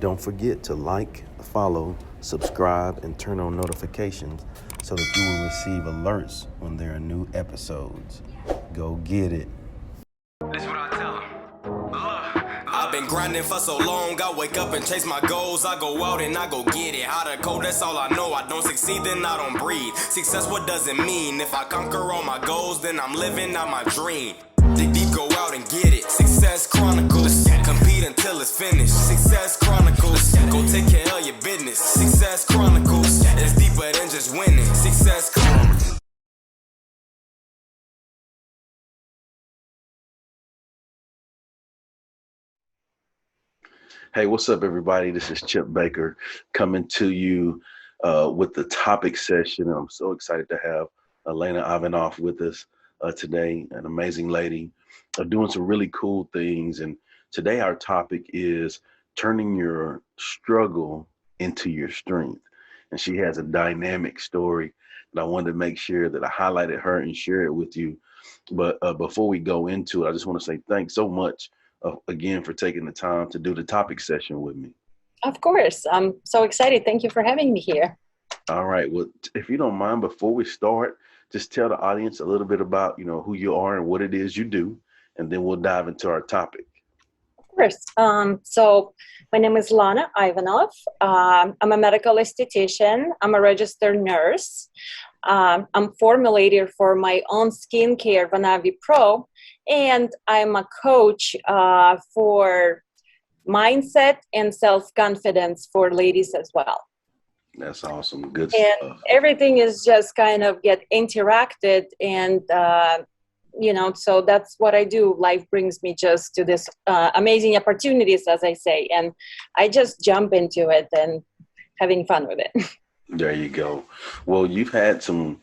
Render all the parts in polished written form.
Don't forget to like, follow, subscribe, and turn on notifications so that you will receive alerts when there are new episodes. Go get it. That's what I tell 'em. I've been grinding for so long, I wake up and chase my goals. I go out and I go get it. Hot or cold, that's all I know. I don't succeed, then I don't breathe. Success, what does it mean? If I conquer all my goals, then I'm living out my dream. Dig deep, go out and get it. Success Chronicles. Compete until it's finished. Success Chronicles. Go take care of your business. Success Chronicles. It's deeper than just winning. Success Chronicles. Hey, what's up, everybody? This is Chip Baker coming to you with the topic session. I'm so excited to have Lana Ivanov with us today, an amazing lady doing some really cool things. And today our topic is turning your struggle into your strength. And she has a dynamic story that I wanted to make sure that I highlighted her and share it with you. But before we go into it, I just want to say thanks so much again for taking the time to do the topic session with me. Of course. I'm so excited. Thank you for having me here. All right. Well, if you don't mind, before we start, just tell the audience a little bit about, who you are and what it is you do, and then we'll dive into our topic. Of course. So my name is Lana Ivanov. I'm a medical esthetician. I'm a registered nurse. I'm formulator for my own skincare, Vanavi Pro, and I'm a coach for mindset and self-confidence for ladies as well. That's awesome. Good and stuff. Everything is just kind of get interacted, and so that's what I do. Life brings me just to this amazing opportunities, as I say, and I just jump into it and having fun with it. There you go. Well, you've had some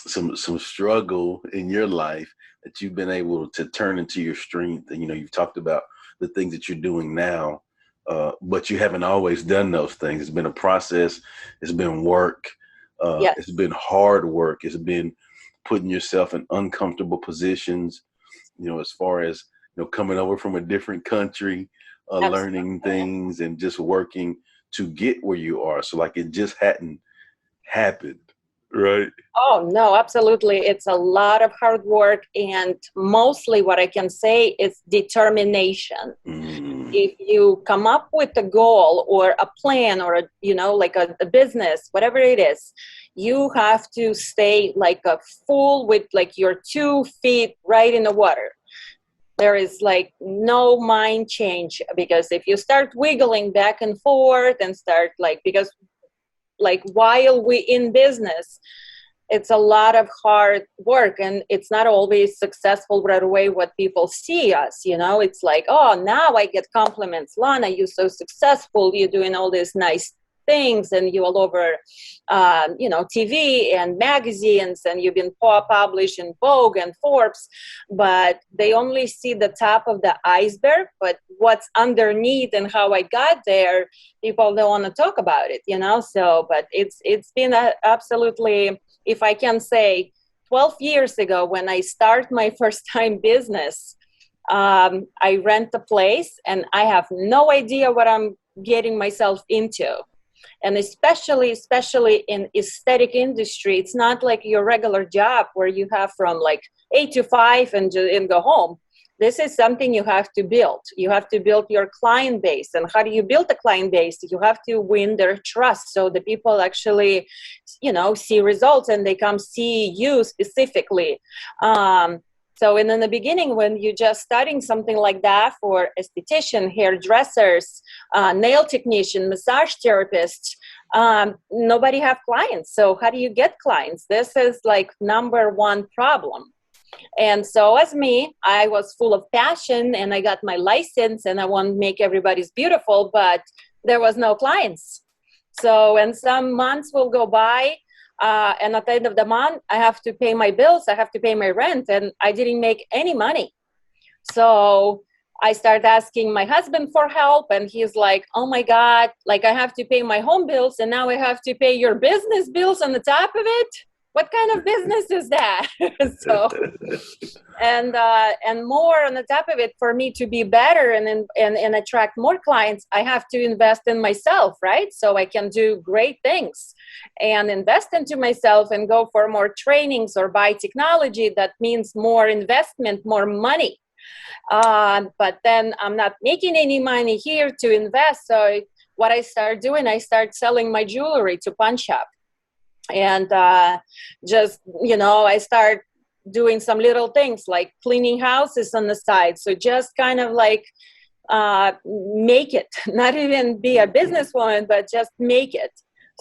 struggle in your life that you've been able to turn into your strength. And, you've talked about the things that you're doing now, but you haven't always done those things. It's been a process. It's been work. Yes. It's been hard work. It's been putting yourself in uncomfortable positions, as far as, coming over from a different country, learning things and just working to get where you are. So like it just hadn't happened, right? Oh, no, absolutely. It's a lot of hard work, and mostly what I can say is determination. If you come up with a goal or a plan or, a business, whatever it is, you have to stay like a fool with like your 2 feet right in the water. There is like no mind change, because if you start wiggling back and forth and start because while we in business, it's a lot of hard work, and it's not always successful right away what people see us, it's like, oh, now I get compliments. Lana, you're so successful. You're doing all these nice things, and you all over, TV and magazines, and you've been published in Vogue and Forbes, but they only see the top of the iceberg, but what's underneath and how I got there, people don't want to talk about it, so, but it's been absolutely, if I can say, 12 years ago when I start my first time business, I rent a place and I have no idea what I'm getting myself into. And especially in aesthetic industry, it's not like your regular job where you have from like 8 to 5 and go home. This is something you have to build. You have to build your client base. And how do you build a client base? You have to win their trust. So the people actually, see results and they come see you specifically. So in the beginning, when you're just starting something like that for esthetician, hairdressers, nail technician, massage therapists, nobody have clients. So how do you get clients? This is like number one problem. And so as me, I was full of passion and I got my license and I want to make everybody's beautiful, but there was no clients. So, and some months will go by, and at the end of the month, I have to pay my bills, I have to pay my rent, and I didn't make any money. So I started asking my husband for help, and he's like, oh my God, like I have to pay my home bills, and now I have to pay your business bills on the top of it. what kind of business is that? So, and more on the top of it, for me to be better and attract more clients, I have to invest in myself, right? So I can do great things and invest into myself and go for more trainings or buy technology. That means more investment, more money. But then I'm not making any money here to invest. So what I start doing, I start selling my jewelry to pawn shop. And just, I start doing some little things like cleaning houses on the side. So just kind of like make it, not even be a businesswoman, but just make it.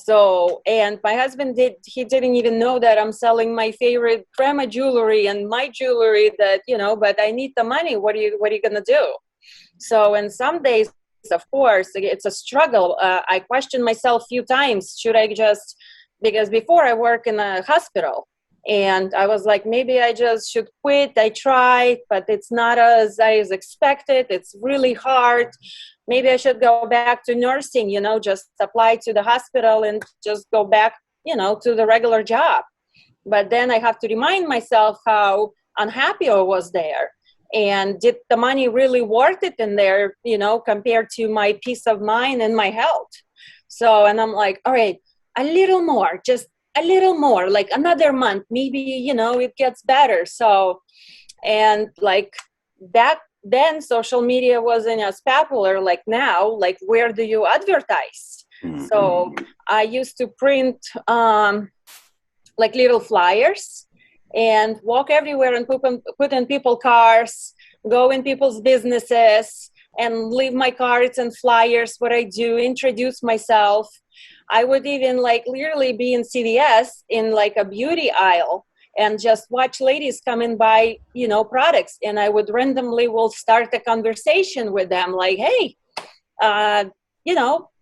So, and my husband he didn't even know that I'm selling my favorite grandma jewelry and my jewelry that, but I need the money. What are you going to do? So, and some days, of course, it's a struggle. I questioned myself a few times. Should I just, because before I work in a hospital and I was like, maybe I just should quit. I tried, but it's not as I expected. It's really hard. Maybe I should go back to nursing, just apply to the hospital and just go back, to the regular job. But then I have to remind myself how unhappy I was there. And did the money really worth it in there, compared to my peace of mind and my health? So, and I'm like, all right, a little more, just a little more, like another month, maybe, it gets better. So, and like back then, social media wasn't as popular like now. Like, where do you advertise? Mm-hmm. So I used to print like little flyers and walk everywhere and put in people's cars, go in people's businesses and leave my cards and flyers, what I do, introduce myself. I would even like literally be in CVS in like a beauty aisle and just watch ladies coming by, products. And I would randomly will start a conversation with them like, hey,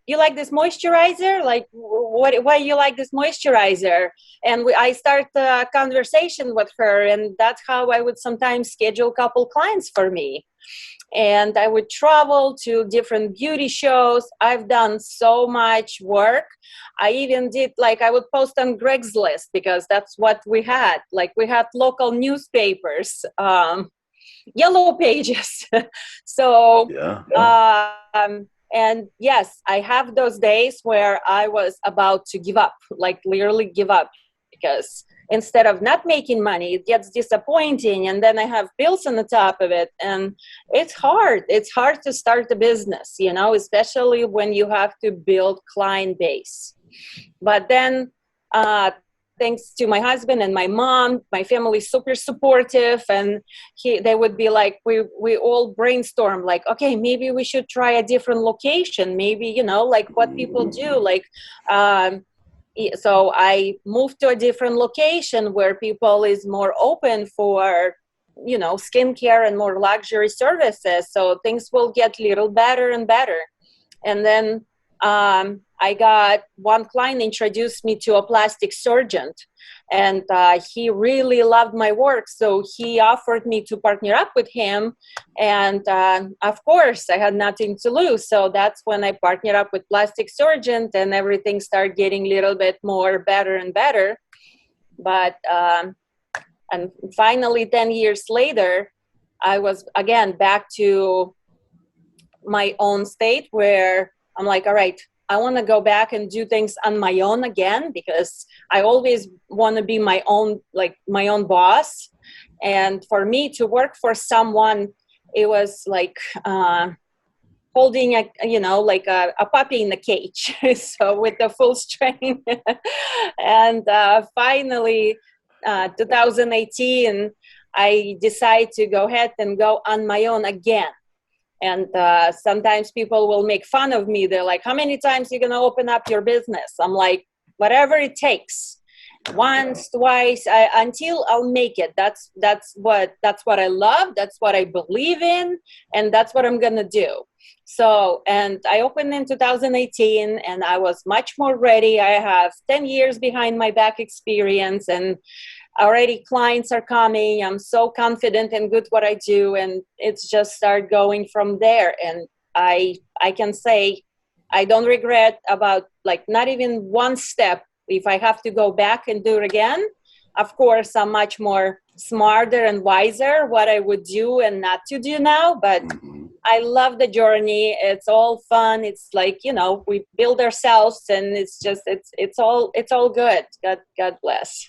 you like this moisturizer? Like, why you like this moisturizer? And I start a conversation with her. And that's how I would sometimes schedule a couple clients for me. And I would travel to different beauty shows. I've done so much work. I even did, I would post on Craigslist because that's what we had. Like, we had local newspapers, yellow pages. So, and yes, I have those days where I was about to give up, like literally give up, because instead of not making money, it gets disappointing. And then I have bills on the top of it. And it's hard. It's hard to start a business, especially when you have to build client base. But then, thanks to my husband and my mom, my family is super supportive. And they would be like, we all brainstorm like, okay, maybe we should try a different location. Maybe, like what people do, like, so I moved to a different location where people is more open for, skincare and more luxury services. So things will get a little better and better. And then I got one client introduced me to a plastic surgeon, and he really loved my work. So he offered me to partner up with him. And of course, I had nothing to lose. So that's when I partnered up with plastic surgeon, and everything started getting a little bit more better and better. But and finally, 10 years later, I was again back to my own state where I'm like, all right, I want to go back and do things on my own again, because I always want to be my own boss. And for me to work for someone, it was like holding a puppy in a cage. So with the full strength. And finally, 2018, I decided to go ahead and go on my own again. And sometimes people will make fun of me. They're like, how many times are you going to open up your business? I'm like, whatever it takes. Once, twice, until I'll make it. That's what I love. That's what I believe in. And that's what I'm going to do. So, and I opened in 2018 and I was much more ready. I have 10 years behind my back experience, and already clients are coming. I'm so confident and good what I do, and it's just start going from there. And I can say I don't regret about not even one step. If I have to go back and do it again, Of course, I'm much more smarter and wiser what I would do and not to do now, but I love the journey. It's all fun. It's like, we build ourselves, and it's just, it's all good. God bless.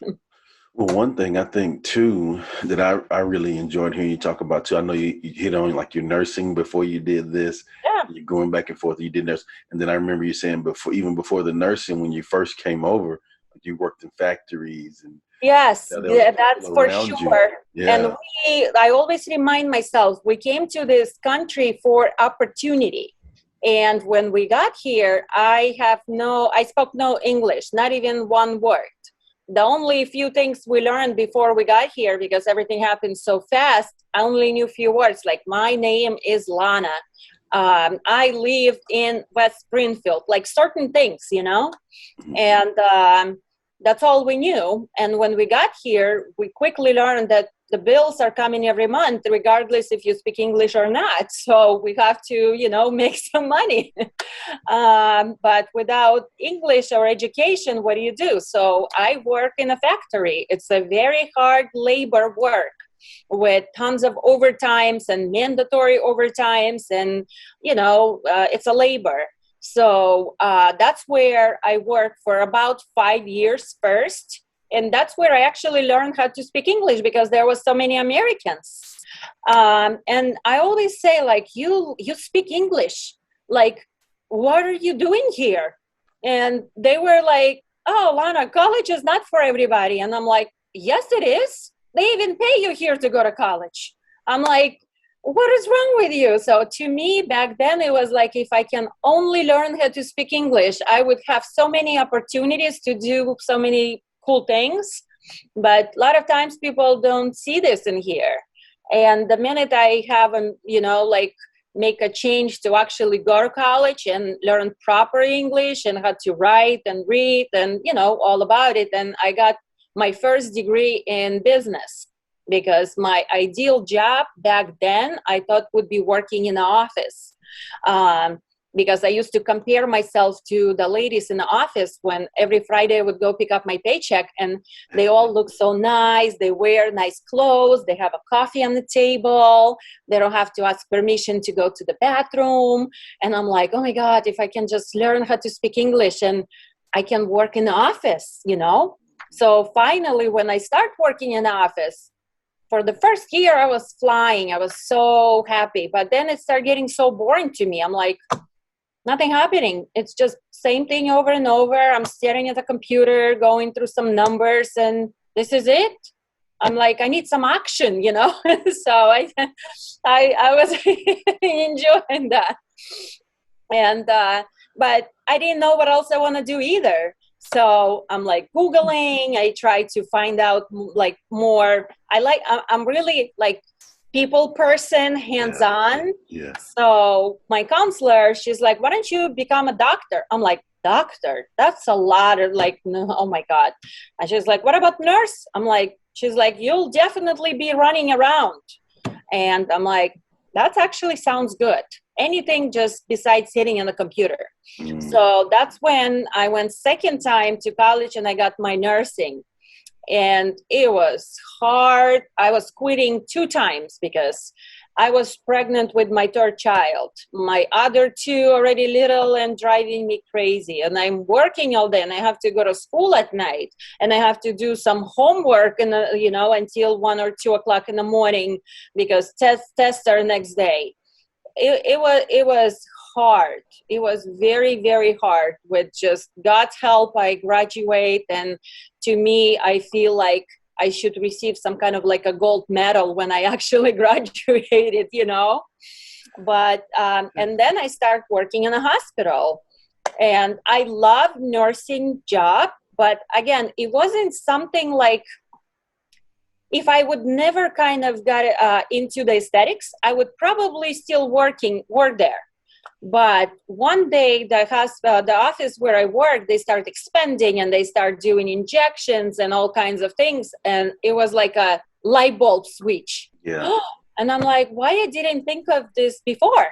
Well, one thing I think too that I really enjoyed hearing you talk about too. I know you hit on like your nursing before you did this. Yeah. You're going back and forth. You did nurse, and then I remember you saying even before the nursing, when you first came over, you worked in factories and Yes, that's for sure. Yeah. And I always remind myself, we came to this country for opportunity. And when we got here, I spoke no English, not even one word. The only few things we learned before we got here, because everything happened so fast, I only knew a few words, like my name is Lana. I live in West Springfield, like certain things, and that's all we knew. And when we got here, we quickly learned that the bills are coming every month, regardless if you speak English or not. So we have to, make some money. But without English or education, what do you do? So I work in a factory. It's a very hard labor work with tons of overtimes and mandatory overtimes. And, it's a labor. So that's where I worked for about 5 years first. And that's where I actually learned how to speak English, because there was so many Americans. And I always say, like, you speak English. Like, what are you doing here? And they were like, oh, Lana, college is not for everybody. And I'm like, yes, it is. They even pay you here to go to college. I'm like, what is wrong with you? So to me, back then, it was like, if I can only learn how to speak English, I would have so many opportunities to do so many cool things. But a lot of times people don't see this in here. And the minute I have make a change to actually go to college and learn proper English and how to write and read and, all about it. And I got my first degree in business, because my ideal job back then, I thought, would be working in the office. Because I used to compare myself to the ladies in the office when every Friday I would go pick up my paycheck, and they all look so nice. They wear nice clothes. They have a coffee on the table. They don't have to ask permission to go to the bathroom. And I'm like, oh my God, if I can just learn how to speak English and I can work in the office, So finally, when I start working in the office, for the first year, I was flying. I was so happy. But then it started getting so boring to me. I'm like, nothing happening. It's just same thing over and over. I'm staring at the computer, going through some numbers, and this is it. I'm like, I need some action, So I was enjoying that. And but I didn't know what else I want to do either. So I'm like Googling. I try to find out like more. I'm really like people person, hands-on. Yeah. So my counselor, she's like, why don't you become a doctor? I'm like, doctor? That's a lot of like, no, oh my God. And she's like, what about nurse? She's like, you'll definitely be running around. And I'm like, that actually sounds good. Anything just besides sitting on the computer. So that's when I went second time to college and I got my nursing. And it was hard. I was quitting 2 times because I was pregnant with my 3rd child. My other 2 already little and driving me crazy. And I'm working all day and I have to go to school at night. And I have to do some homework until 1 or 2 o'clock in the morning because tests are next day. It was hard. It was very, very hard. With just God's help, I graduate. And to me, I feel like I should receive some kind of like a gold medal when I actually graduated, But, and then I started working in a hospital. And I love nursing job. But again, it wasn't something like, if I would never kind of got into the aesthetics, I would probably still work there. But one day, the office where I work, they start expanding and they start doing injections and all kinds of things. And it was like a light bulb switch. Yeah. And I'm like, why I didn't think of this before?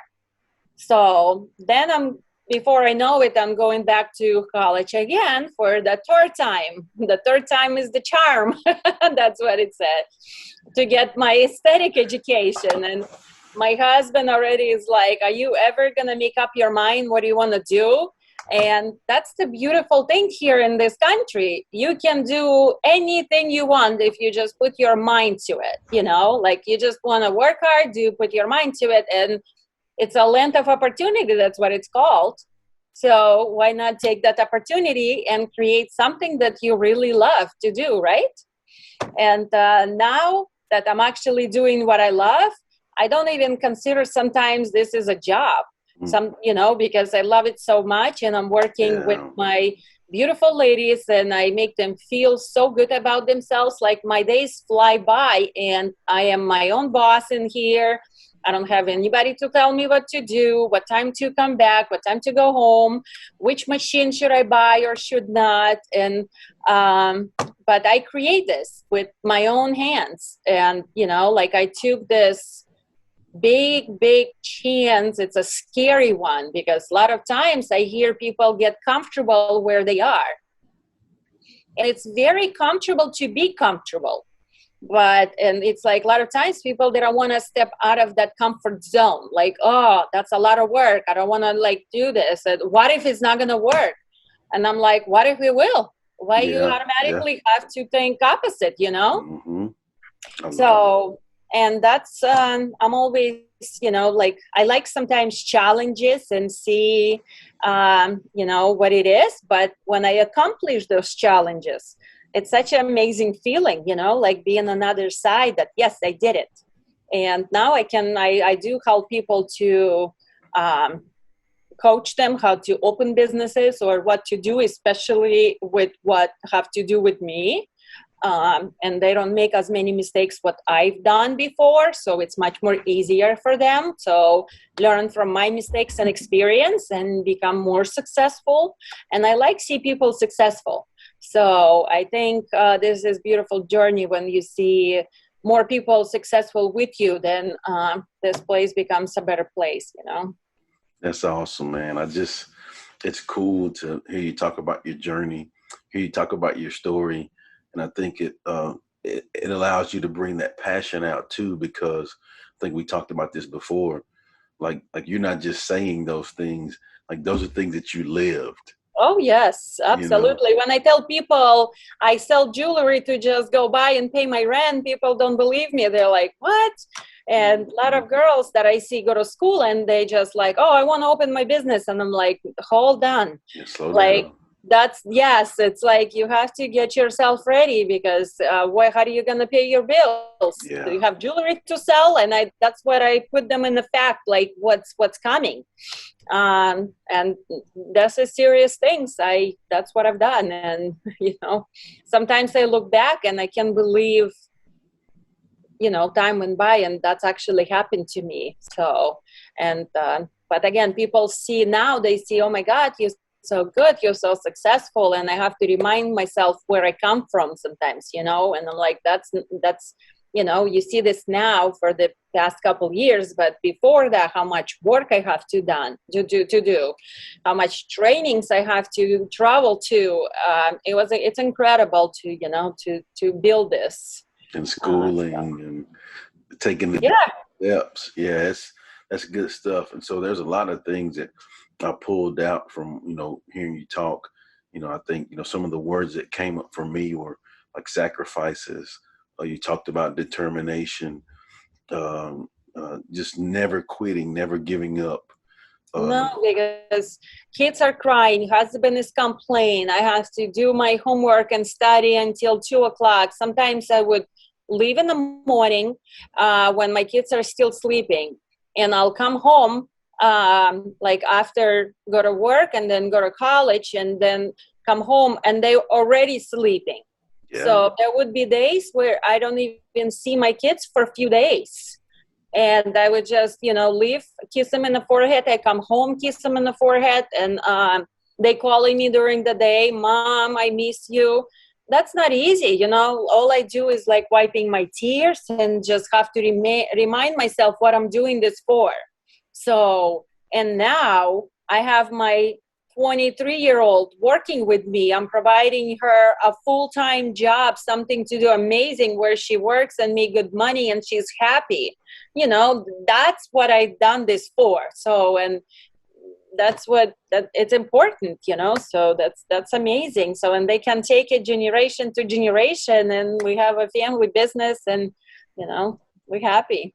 So then I'm before I know it, I'm going back to college again for the third time. The third time is the charm. That's what it said, to get my aesthetic education. And my husband already is like, are you ever going to make up your mind what you want to do? And that's the beautiful thing here in this country. You can do anything you want if you just put your mind to it, like you just want to work hard, put your mind to it. And it's a land of opportunity. That's what it's called. So why not take that opportunity and create something that you really love to do, right? And now that I'm actually doing what I love, I don't even consider sometimes this is a job. Because I love it so much, and I'm working with my beautiful ladies, and I make them feel so good about themselves. Like my days fly by, and I am my own boss in here. I don't have anybody to tell me what to do, what time to come back, what time to go home, which machine should I buy or should not. And but I create this with my own hands, and like I took this big chance. It's a scary one, because a lot of times I hear people get comfortable where they are, and it's very comfortable to be comfortable, and it's like a lot of times people, they don't want to step out of that comfort zone, like, oh, that's a lot of work, I don't want to like do this, and what if it's not going to work? And I'm like, what if it will? Why you automatically have to think opposite? So, and that's, I'm always, like, I like sometimes challenges and see, what it is. But when I accomplish those challenges, it's such an amazing feeling, like being on the other side that, yes, I did it. And now I do help people to coach them how to open businesses or what to do, especially with what have to do with me. And they don't make as many mistakes what I've done before, so it's much more easier for them. So learn from my mistakes and experience and become more successful. And I like see people successful. So I think this is beautiful journey when you see more people successful with you, then this place becomes a better place, That's awesome, man. It's cool to hear you talk about your journey, hear you talk about your story. And I think it allows you to bring that passion out too, because I think we talked about this before. Like you're not just saying those things, like those are things that you lived. Oh, yes, absolutely. When I tell people I sell jewelry to just go by and pay my rent, people don't believe me. They're like, what? And a lot of girls that I see go to school and they just like, oh, I want to open my business. And I'm like, hold on. Slow down. It's like you have to get yourself ready, because how are you going to pay your bills? Yeah. Do you have jewelry to sell? And that's what I put them in the fact, like what's coming. And that's a serious things. That's what I've done. And, sometimes I look back and I can't believe, time went by and that's actually happened to me. So, and, but again, people see now, they see, oh my God, you're so good, you're so successful. And I have to remind myself where I come from sometimes, and I'm like, that's, you see this now for the past couple of years, but before that, how much work I have to do, how much trainings I have to travel to. It's incredible to build this. And schooling and taking the steps. Yeah, that's good stuff. And so there's a lot of things that I pulled out from, hearing you talk. I think, some of the words that came up for me were like sacrifices. You talked about determination, just never quitting, never giving up. No, because kids are crying, husband is complaining, I have to do my homework and study until 2:00. Sometimes I would leave in the morning when my kids are still sleeping, and I'll come home like after go to work and then go to college and then come home and they're already sleeping. Yeah. So there would be days where I don't even see my kids for a few days. And I would just, leave, kiss them in the forehead. I come home, kiss them in the forehead. And they calling me during the day, Mom, I miss you. That's not easy. All I do is like wiping my tears and just have to remind myself what I'm doing this for. So, and now I have my 23-year-old working with me. I'm providing her a full-time job, something to do amazing where she works and make good money and she's happy. You know, that's what I've done this for. So, and that's what that it's important, you know, so that's amazing. So, and they can take it generation to generation, and we have a family business, and you know, we're happy.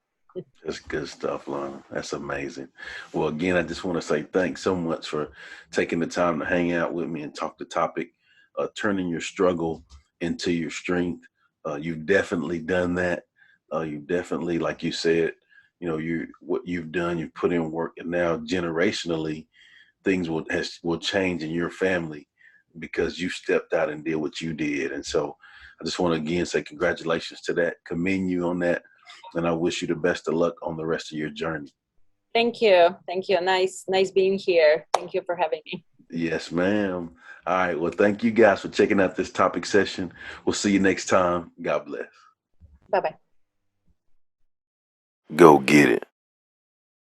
That's good stuff, Lana. That's amazing. Well, again, I just want to say thanks so much for taking the time to hang out with me and talk the topic, turning your struggle into your strength. You've definitely done that. You've definitely, like you said, you know, what you've done, you've put in work, and now generationally, things will change in your family because you stepped out and did what you did. And so I just want to again say congratulations to that, commend you on that, and I wish you the best of luck on the rest of your journey. Thank you. Thank you. Nice being here. Thank you for having me. Yes, ma'am. All right. Well, thank you guys for checking out this topic session. We'll see you next time. God bless. Bye-bye. Go get it.